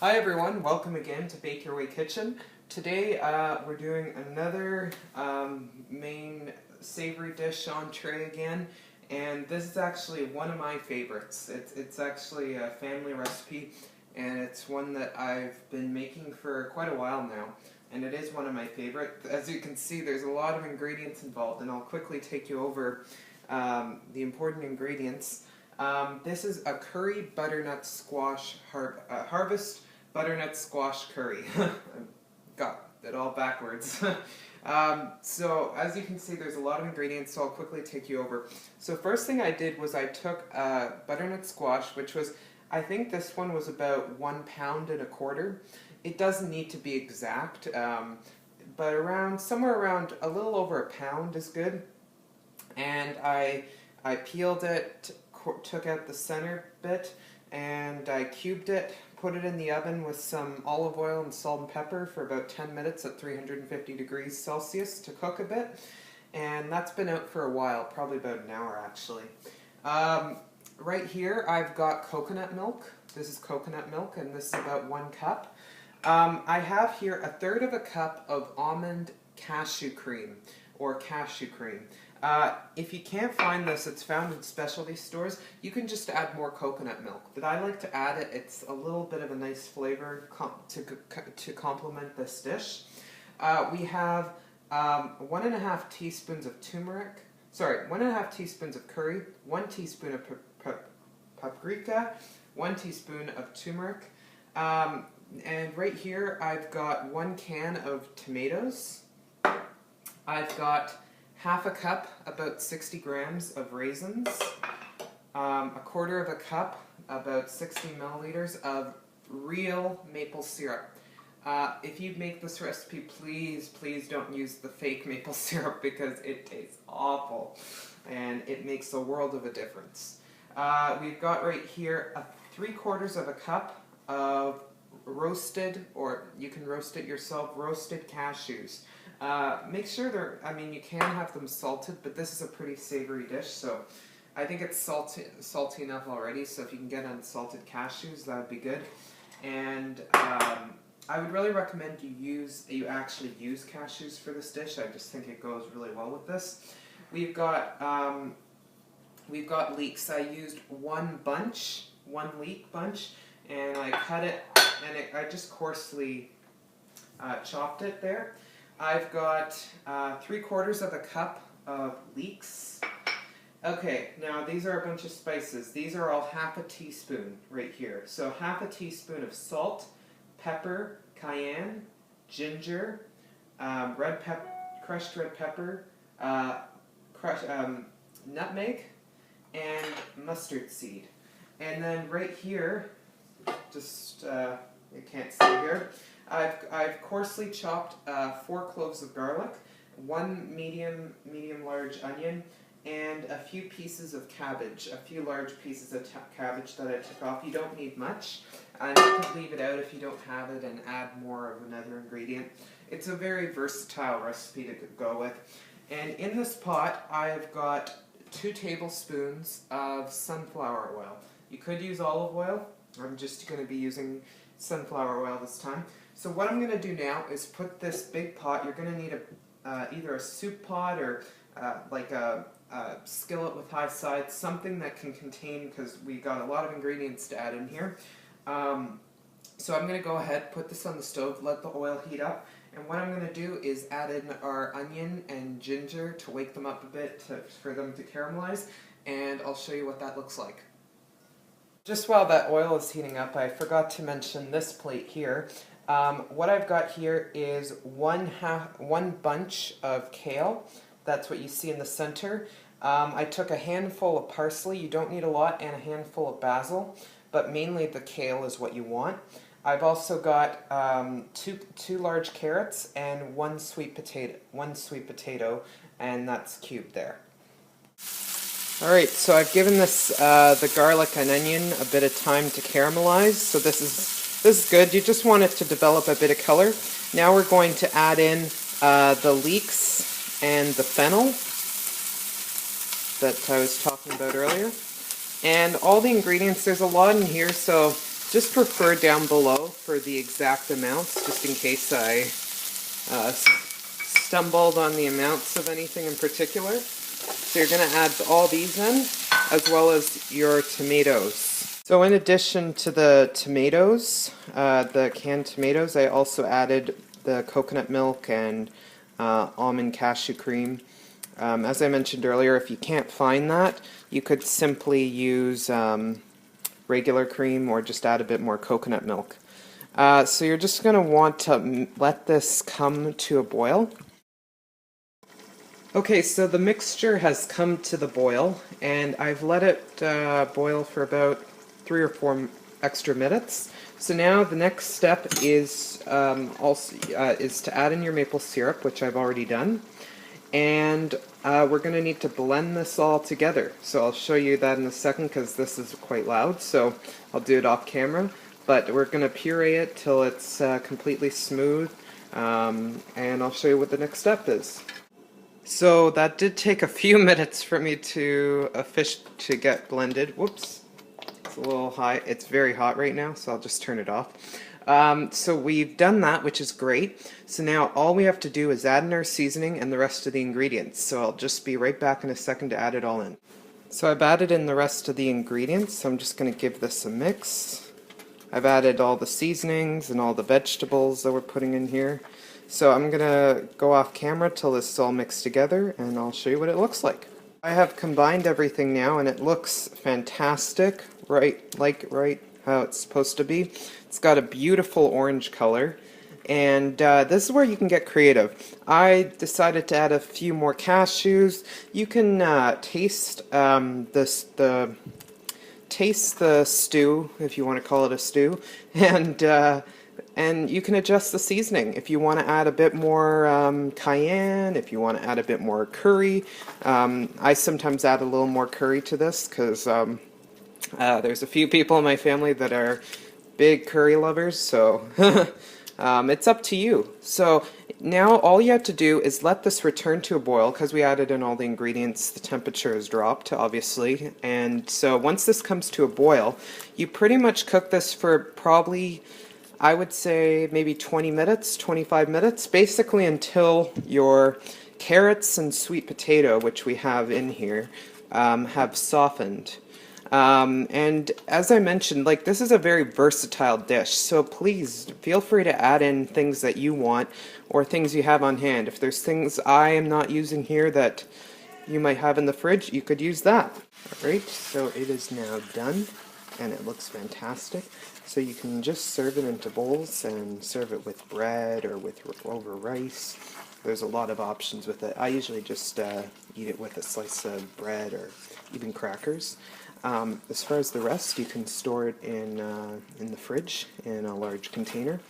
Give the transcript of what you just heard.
Hi everyone, welcome again to Bake Your Way Kitchen. Today we're doing another main savory dish entree again, and this is actually one of my favorites. It's actually a family recipe, and it's one that I've been making for quite a while now, and it is one of my favorite. As you can see, there's a lot of ingredients involved, and I'll quickly take you over the important ingredients. This is a curry butternut squash harvest butternut squash curry. Got it all backwards. So as you can see, there's a lot of ingredients, so I'll quickly take you over. So first thing I did was I took butternut squash, which was, I think this one was about 1 pound and a quarter. It doesn't need to be exact, but somewhere around a little over a pound is good. And I peeled it, took out the center bit, and I cubed it, put it in the oven with some olive oil and salt and pepper for about 10 minutes at 350 degrees Celsius to cook a bit. And that's been out for a while, probably about an hour actually. Right here I've got coconut milk. This is coconut milk, and this is about 1 cup. I have here 1/3 cup of Almond-Cashew Cream, or cashew cream. If you can't find this, it's found in specialty stores. You can just add more coconut milk, but I like to add it. It's a little bit of a nice flavor to complement this dish. We have 1½ teaspoons of turmeric, 1½ teaspoons of curry, 1 teaspoon of paprika, 1 teaspoon of turmeric, and right here I've got 1 can of tomatoes. I've got ½ cup, about 60 grams of raisins, 1/4 cup, about 60 milliliters of real maple syrup. If you make this recipe, please don't use the fake maple syrup because it tastes awful and it makes a world of a difference. We've got right here 3/4 cup of roasted, or you can roast it yourself, roasted cashews. Make sure you can have them salted, but this is a pretty savory dish, so I think it's salty enough already, so if you can get unsalted cashews, that would be good. And I would really recommend you actually use cashews for this dish. I just think it goes really well with this. We've got leeks. I used one leek bunch, and I cut it, and I just coarsely chopped it there. I've got 3/4 cup of leeks. Okay, now these are a bunch of spices. These are all ½ teaspoon right here. So ½ teaspoon of salt, pepper, cayenne, ginger, crushed red pepper, nutmeg, and mustard seed. And then right here, just you can't see here, I've coarsely chopped 4 cloves of garlic, 1 medium large onion, and a few pieces of cabbage, a few large pieces of cabbage that I took off. You don't need much, and you can leave it out if you don't have it and add more of another ingredient. It's a very versatile recipe to go with. And in this pot I've got 2 tablespoons of sunflower oil. You could use olive oil. I'm just going to be using sunflower oil this time. So what I'm going to do now is put this big pot. You're going to need either a soup pot or like a skillet with high sides, something that can contain, because we got a lot of ingredients to add in here. So I'm going to go ahead, put this on the stove, let the oil heat up, and what I'm going to do is add in our onion and ginger to wake them up a bit for them to caramelize, and I'll show you what that looks like. Just while that oil is heating up, I forgot to mention this plate here. What I've got here is one bunch of kale. That's what you see in the center. I took a handful of parsley. You don't need a lot, and a handful of basil, but mainly the kale is what you want. I've also got two large carrots and one sweet potato, and that's cubed there. Alright, so I've given this the garlic and onion a bit of time to caramelize, so this is good. You just want it to develop a bit of color. Now we're going to add in the leeks and the fennel that I was talking about earlier. And all the ingredients, there's a lot in here, so just refer down below for the exact amounts, just in case I stumbled on the amounts of anything in particular. So you're going to add all these in, as well as your tomatoes. So in addition to the tomatoes, the canned tomatoes, I also added the coconut milk and Almond-Cashew Cream. As I mentioned earlier, if you can't find that, you could simply use regular cream or just add a bit more coconut milk. So you're just going to want to let this come to a boil. Okay, so the mixture has come to the boil, and I've let it boil for about 3 or 4 extra minutes. So now the next step is to add in your maple syrup, which I've already done, and we're going to need to blend this all together. So I'll show you that in a second because this is quite loud, so I'll do it off camera. But we're going to puree it till it's completely smooth, and I'll show you what the next step is. So that did take a few minutes for me to get blended. Whoops, it's a little high. It's very hot right now, so I'll just turn it off. So we've done that, which is great. So now all we have to do is add in our seasoning and the rest of the ingredients. So I'll just be right back in a second to add it all in. So I've added in the rest of the ingredients, so I'm just going to give this a mix. I've added all the seasonings and all the vegetables that we're putting in here. So I'm going to go off camera till this is all mixed together, and I'll show you what it looks like. I have combined everything now, and it looks fantastic, right how it's supposed to be. It's got a beautiful orange color, and this is where you can get creative. I decided to add a few more cashews. You can taste the stew, if you want to call it a stew, and you can adjust the seasoning. If you want to add a bit more cayenne, if you want to add a bit more curry. I sometimes add a little more curry to this because there's a few people in my family that are big curry lovers, so it's up to you. So now all you have to do is let this return to a boil because we added in all the ingredients. The temperature has dropped, obviously, and so once this comes to a boil, you pretty much cook this for probably, I would say, maybe 20 minutes, 25 minutes, basically until your carrots and sweet potato, which we have in here, have softened. And as I mentioned, this is a very versatile dish, so please feel free to add in things that you want or things you have on hand. If there's things I am not using here that you might have in the fridge, you could use that. Alright, so it is now done, and it looks fantastic. So you can just serve it into bowls and serve it with bread or over rice. There's a lot of options with it. I usually just eat it with a slice of bread or even crackers. As far as the rest, you can store it in the fridge in a large container.